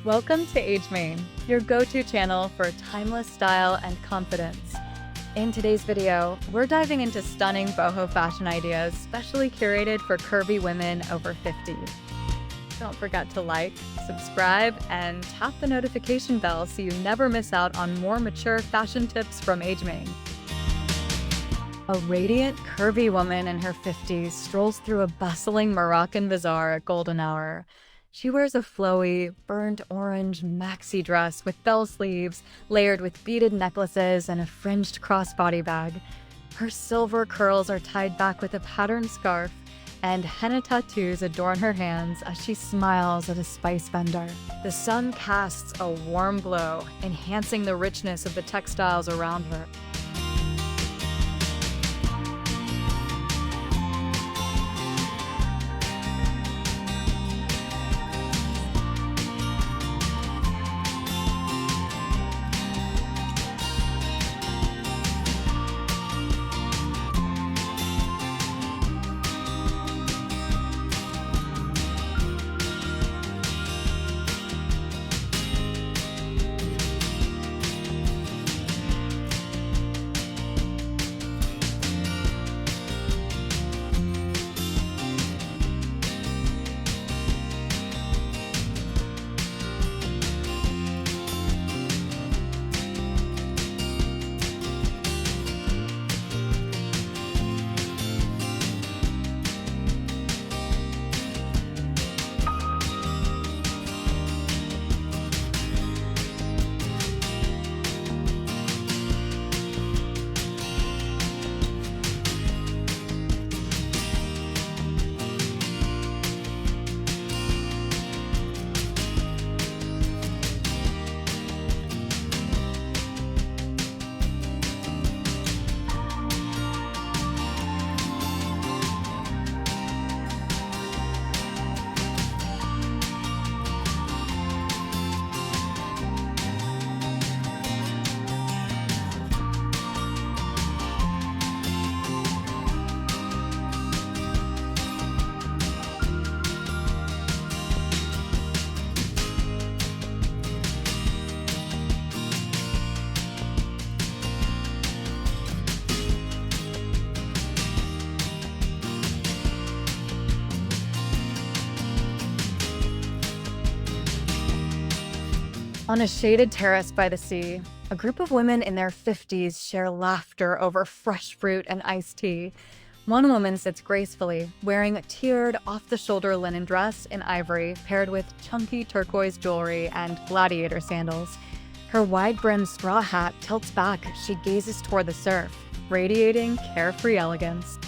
Welcome to Agemane, your go-to channel for timeless style and confidence. In today's video, we're diving into stunning boho fashion ideas specially curated for curvy women over 50. Don't forget to like, subscribe, and tap the notification bell so you never miss out on more mature fashion tips from Agemane. A radiant, curvy woman in her 50s strolls through a bustling Moroccan bazaar at golden hour. She wears a flowy, burnt orange maxi dress with bell sleeves, layered with beaded necklaces and a fringed crossbody bag. Her silver curls are tied back with a patterned scarf, and henna tattoos adorn her hands as she smiles at a spice vendor. The sun casts a warm glow, enhancing the richness of the textiles around her. On a shaded terrace by the sea, a group of women in their 50s share laughter over fresh fruit and iced tea. One woman sits gracefully, wearing a tiered, off-the-shoulder linen dress in ivory paired with chunky turquoise jewelry and gladiator sandals. Her wide-brimmed straw hat tilts back as she gazes toward the surf, radiating carefree elegance.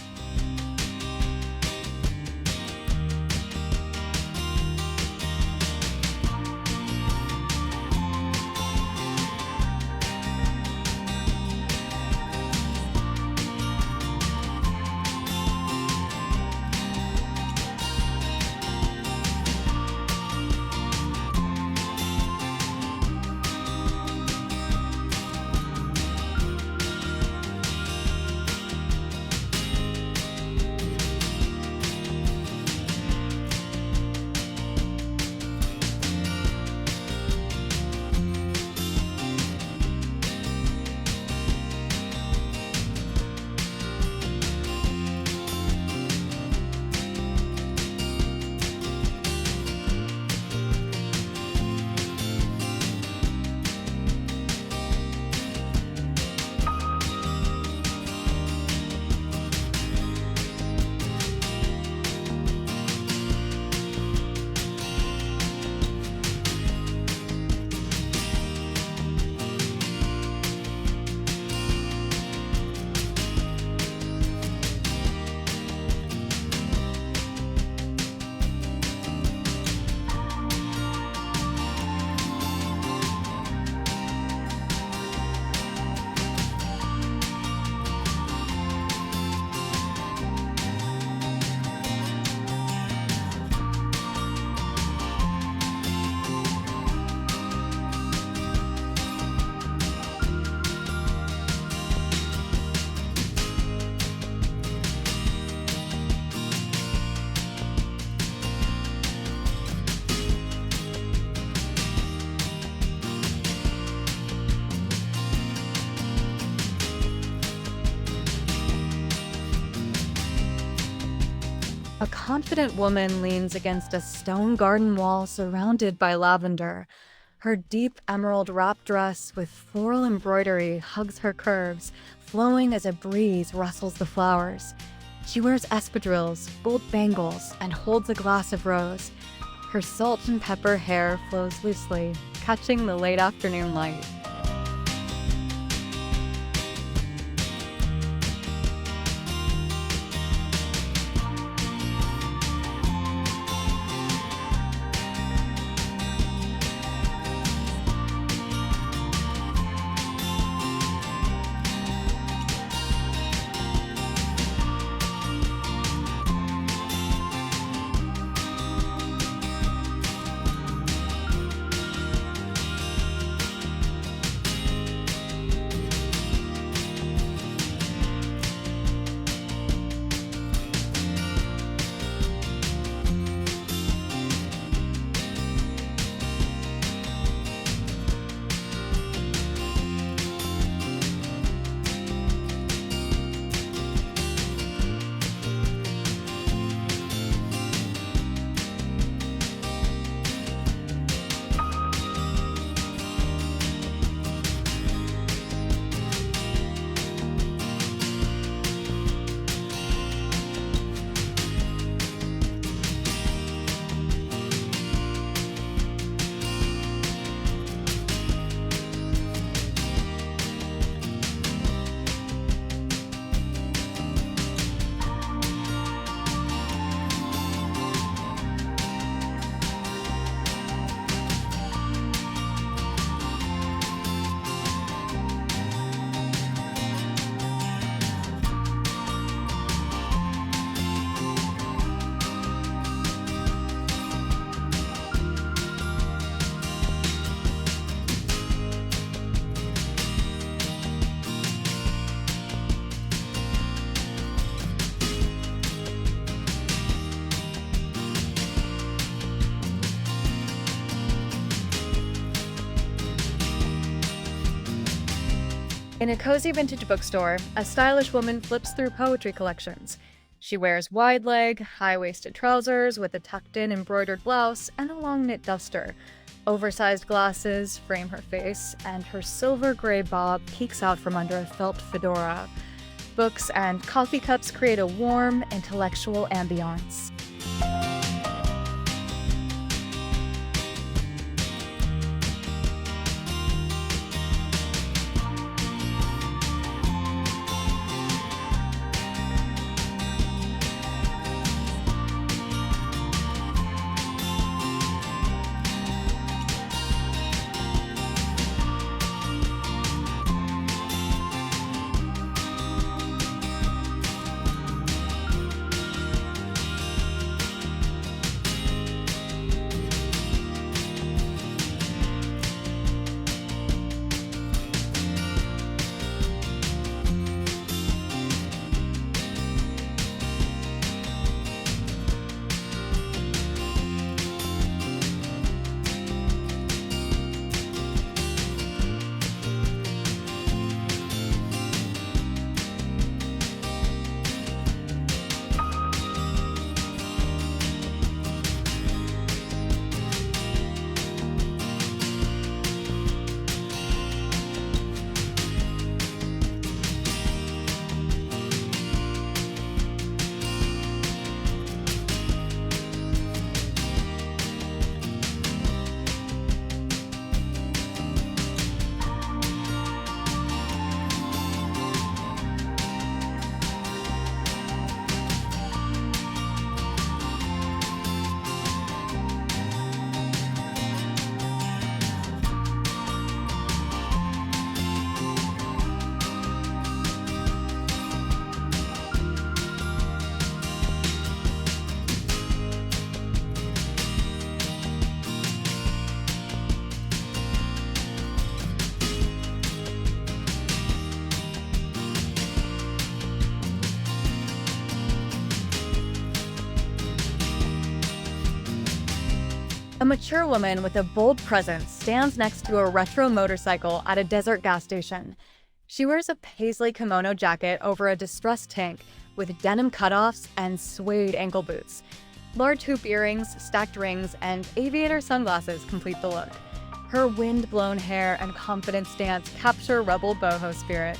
A confident woman leans against a stone garden wall surrounded by lavender. Her deep emerald wrap dress with floral embroidery hugs her curves, flowing as a breeze rustles the flowers. She wears espadrilles, gold bangles, and holds a glass of rose. Her salt and pepper hair flows loosely, catching the late afternoon light. In a cozy vintage bookstore, a stylish woman flips through poetry collections. She wears wide-leg, high-waisted trousers with a tucked-in embroidered blouse and a long knit duster. Oversized glasses frame her face, and her silver-gray bob peeks out from under a felt fedora. Books and coffee cups create a warm, intellectual ambiance. A mature woman with a bold presence stands next to a retro motorcycle at a desert gas station. She wears a paisley kimono jacket over a distressed tank, with denim cutoffs and suede ankle boots. Large hoop earrings, stacked rings, and aviator sunglasses complete the look. Her wind-blown hair and confident stance capture rebel boho spirit.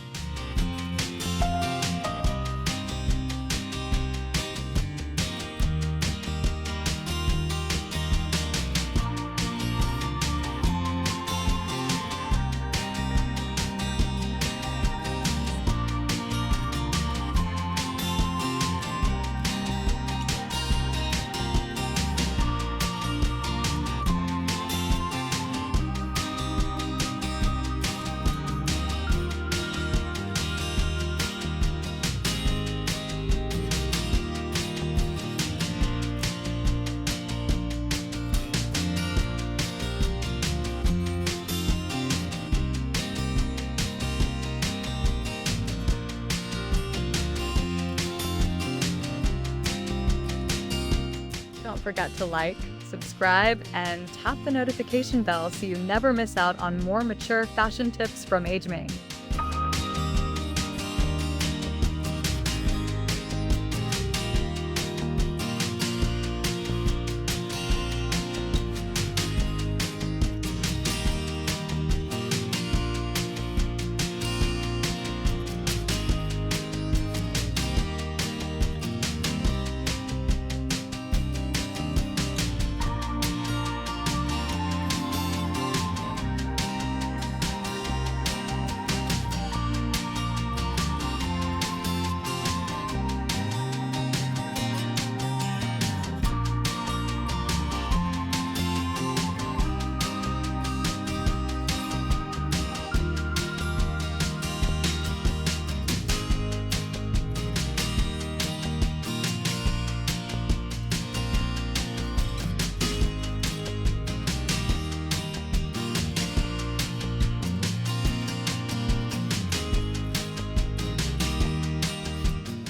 Don't forget to like, subscribe, and tap the notification bell so you never miss out on more mature fashion tips from agemane.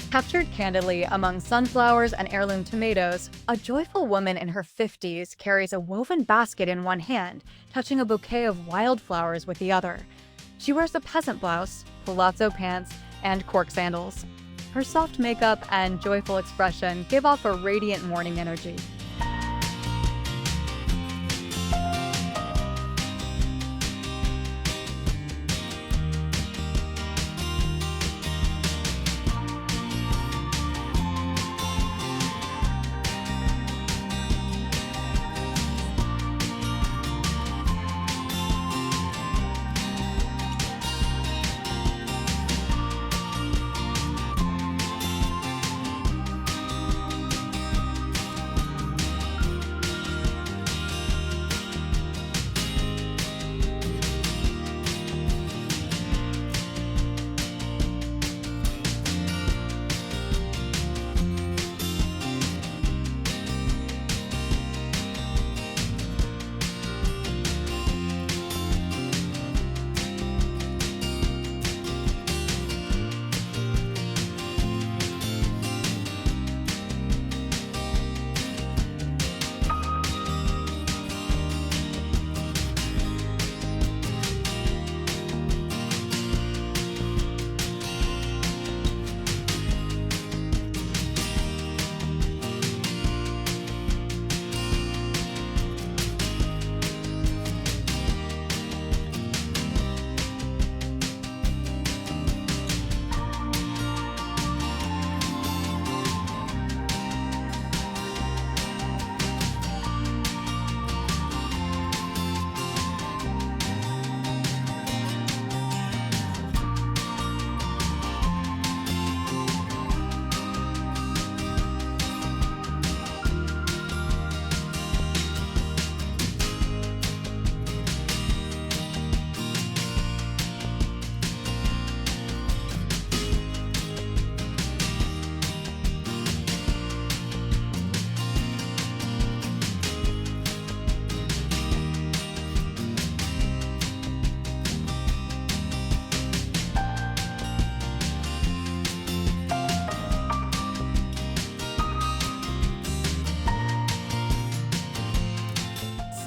Captured candidly among sunflowers and heirloom tomatoes, a joyful woman in her 50s carries a woven basket in one hand, touching a bouquet of wildflowers with the other. She wears a peasant blouse, palazzo pants, and cork sandals. Her soft makeup and joyful expression give off a radiant morning energy.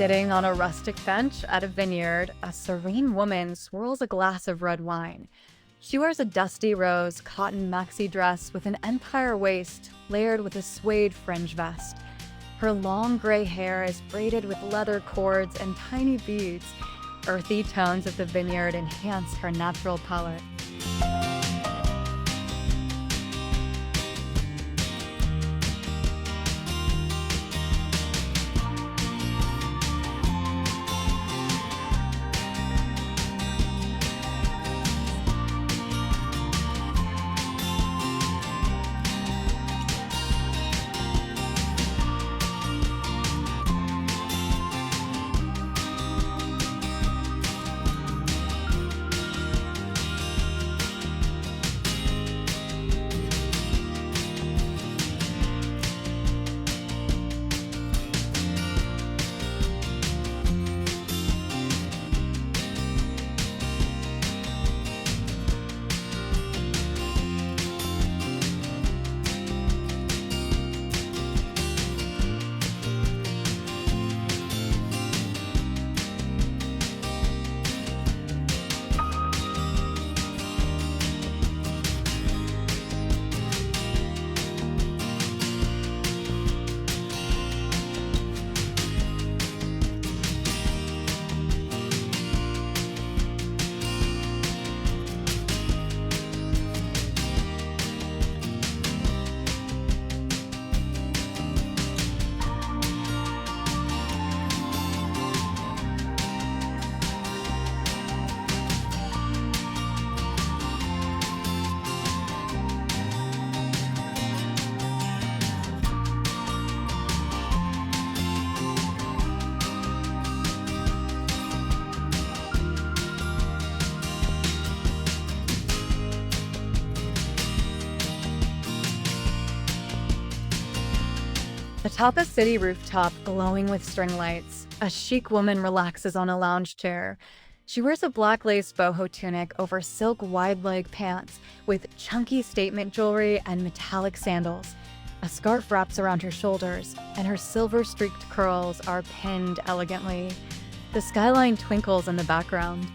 Sitting on a rustic bench at a vineyard, a serene woman swirls a glass of red wine. She wears a dusty rose cotton maxi dress with an empire waist layered with a suede fringe vest. Her long gray hair is braided with leather cords and tiny beads. Earthy tones of the Vineyard enhance her natural palette. Atop a city rooftop glowing with string lights, a chic woman relaxes on a lounge chair. She wears a black lace boho tunic over silk wide-leg pants with chunky statement jewelry and metallic sandals. A scarf wraps around her shoulders, and her silver-streaked curls are pinned elegantly. The skyline twinkles in the background.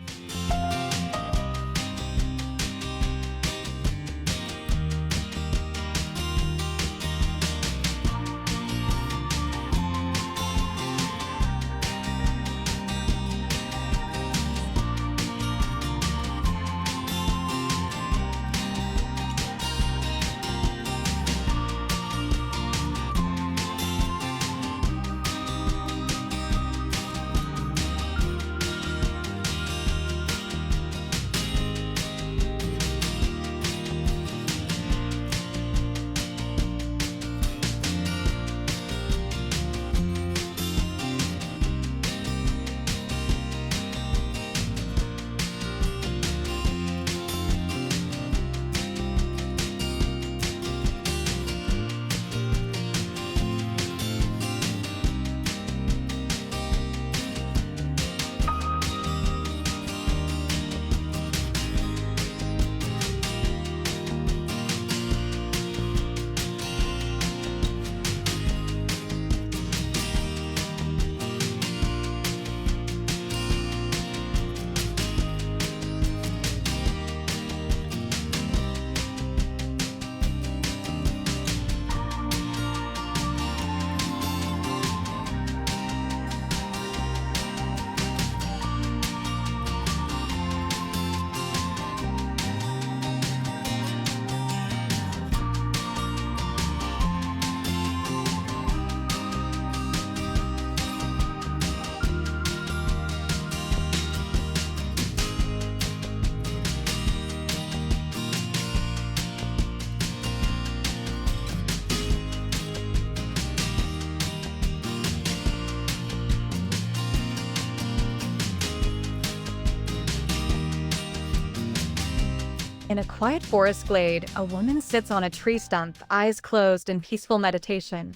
In a quiet forest glade, a woman sits on a tree stump, eyes closed in peaceful meditation.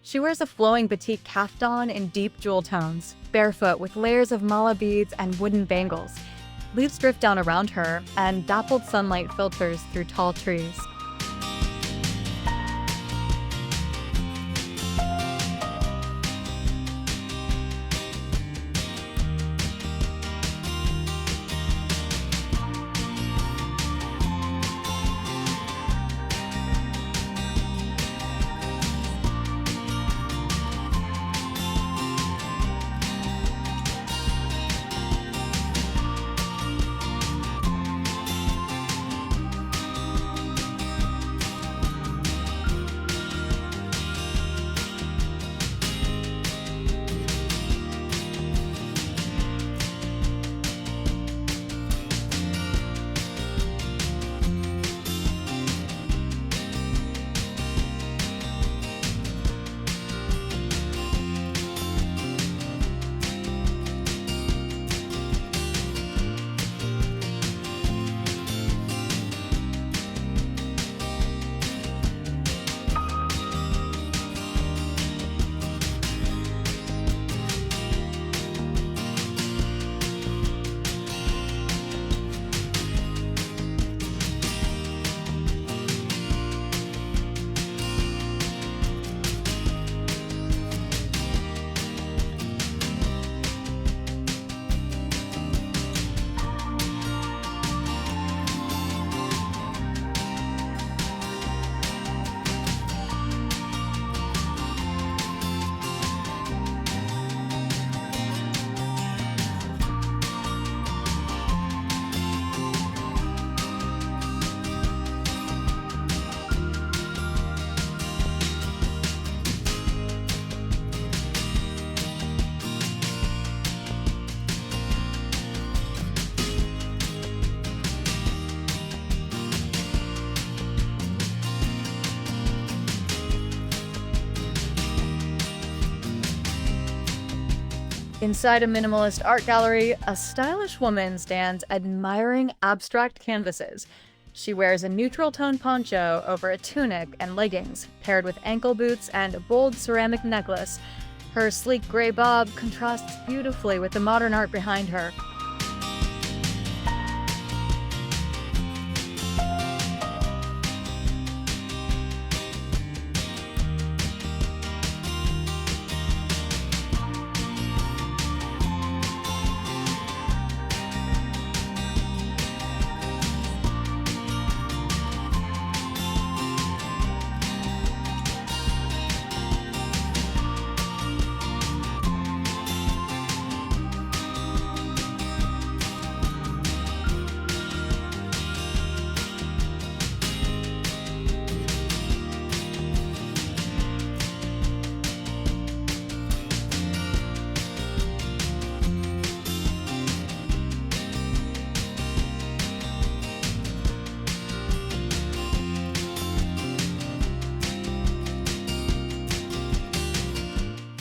She wears a flowing batik kaftan in deep jewel tones, barefoot with layers of mala beads and wooden bangles. Leaves drift down around her, and dappled sunlight filters through tall trees. Inside a minimalist art gallery, a stylish woman stands admiring abstract canvases. She wears a neutral tone poncho over a tunic and leggings, paired with ankle boots and a bold ceramic necklace. Her sleek gray bob contrasts beautifully with the modern art behind her.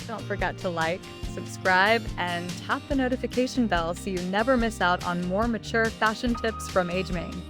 Don't forget to like, subscribe, and tap the notification bell so you never miss out on more mature fashion tips from Agemane.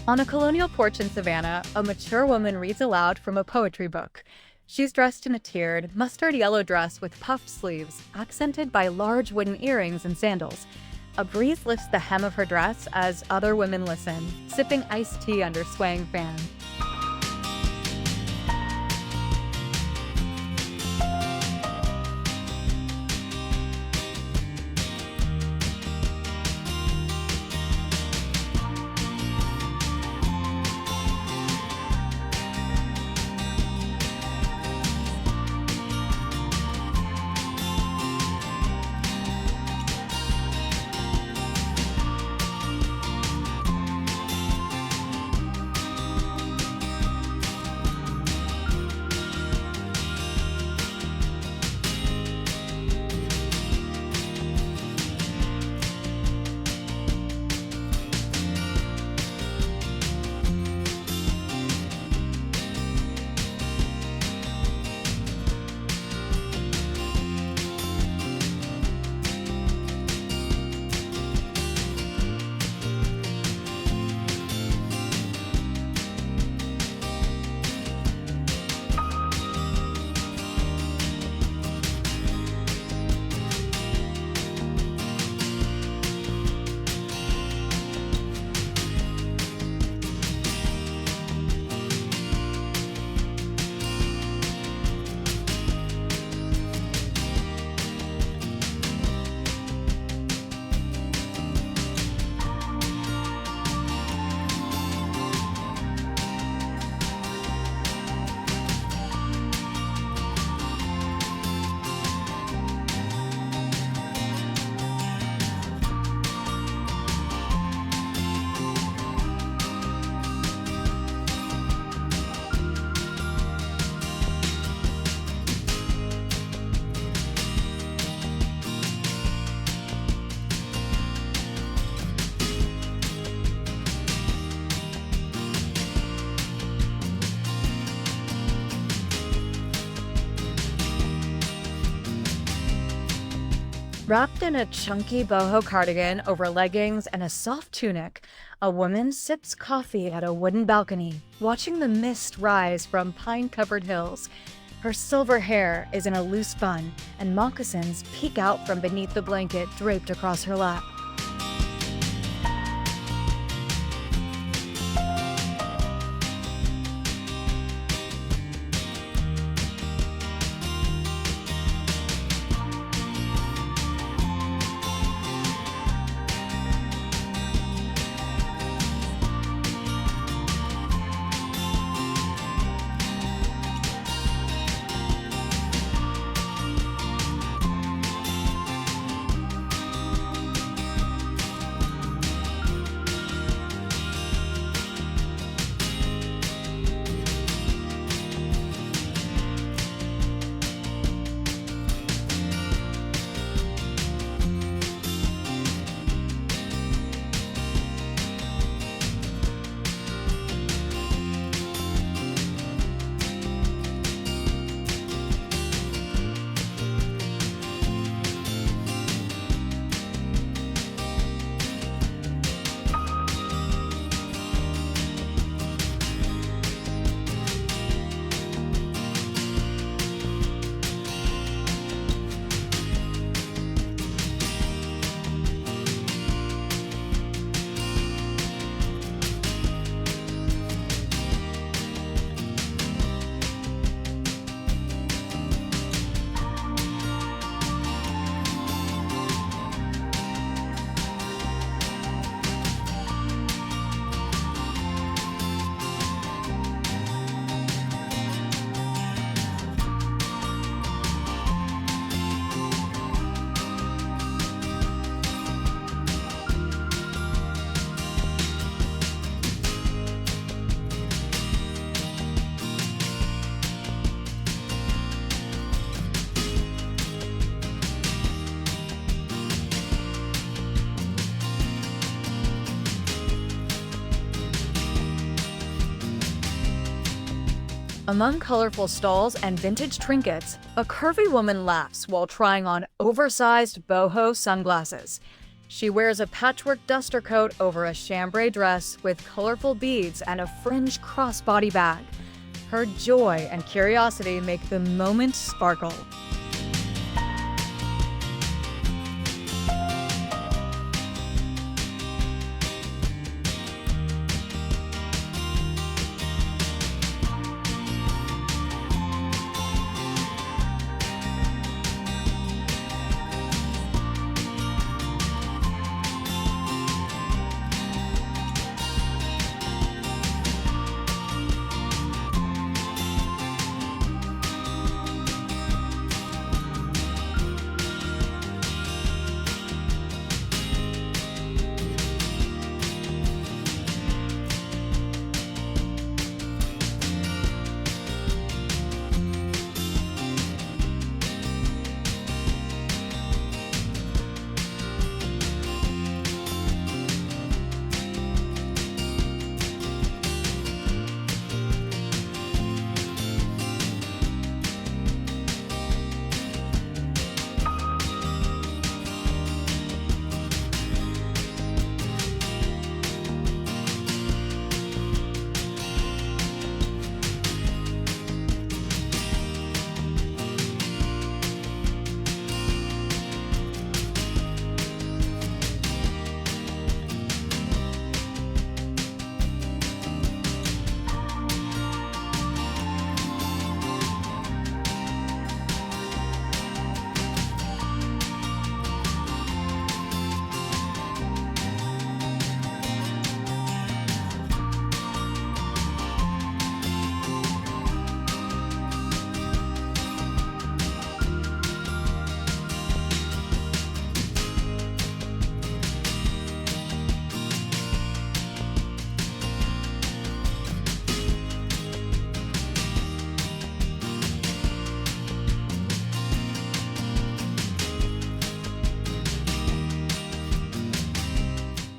On a colonial porch in Savannah, a mature woman reads aloud from a poetry book. She's dressed in a tiered, mustard yellow dress with puffed sleeves, accented by large wooden earrings and sandals. A breeze lifts the hem of her dress as other women listen, sipping iced tea under swaying fan. Wrapped in a chunky boho cardigan over leggings and a soft tunic, a woman sips coffee at a wooden balcony, watching the mist rise from pine-covered hills. Her silver hair is in a loose bun, and moccasins peek out from beneath the blanket draped across her lap. Among colorful stalls and vintage trinkets, a curvy woman laughs while trying on oversized boho sunglasses. She wears a patchwork duster coat over a chambray dress with colorful beads and a fringe crossbody bag. Her joy and curiosity make the moment sparkle.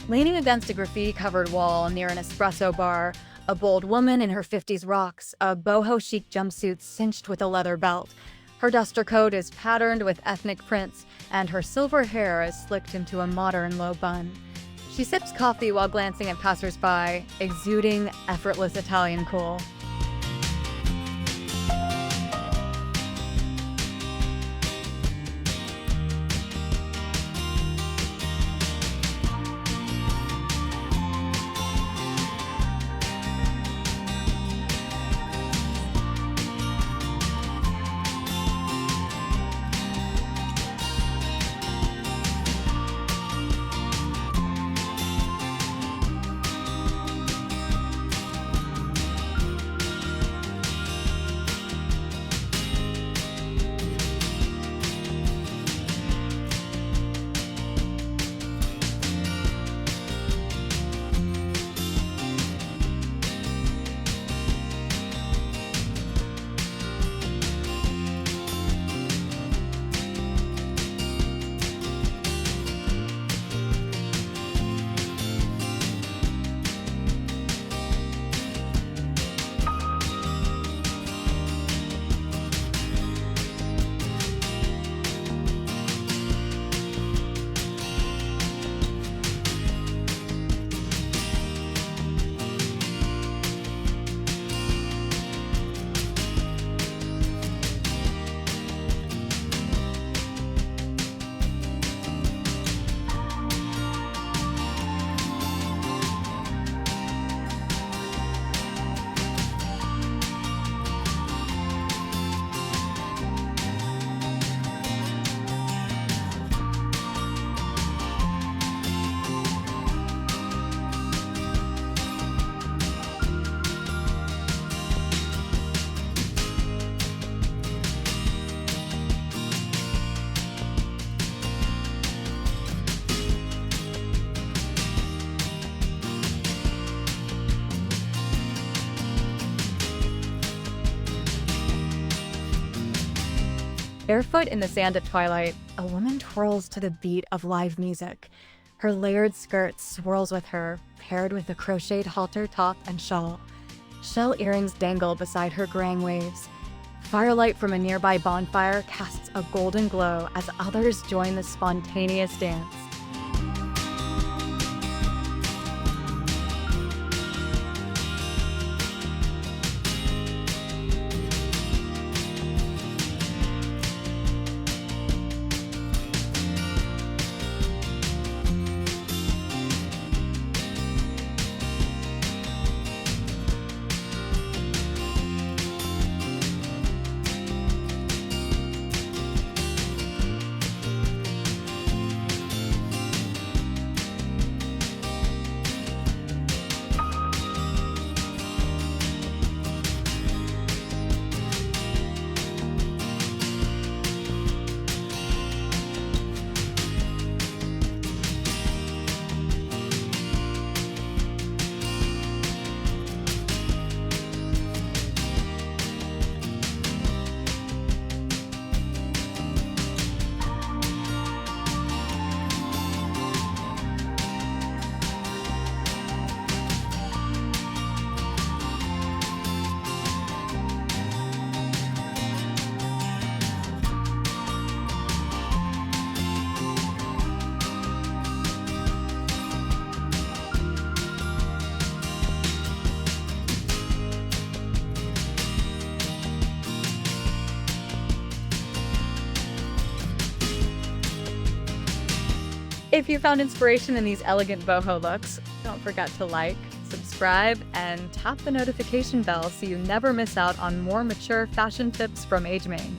Leaning against a graffiti-covered wall near an espresso bar, a bold woman in her 50s rocks a boho chic jumpsuit cinched with a leather belt. Her duster coat is patterned with ethnic prints, and her silver hair is slicked into a modern low bun. She sips coffee while glancing at passersby, exuding effortless Italian cool. Barefoot in the sand at twilight, a woman twirls to the beat of live music. Her layered skirt swirls with her, paired with a crocheted halter top and shawl. Shell earrings dangle beside her graying waves. Firelight from a nearby bonfire casts a golden glow as others join the spontaneous dance. If you found inspiration in these elegant boho looks, don't forget to like, subscribe, and tap the notification bell so you never miss out on more mature fashion tips from Agemane.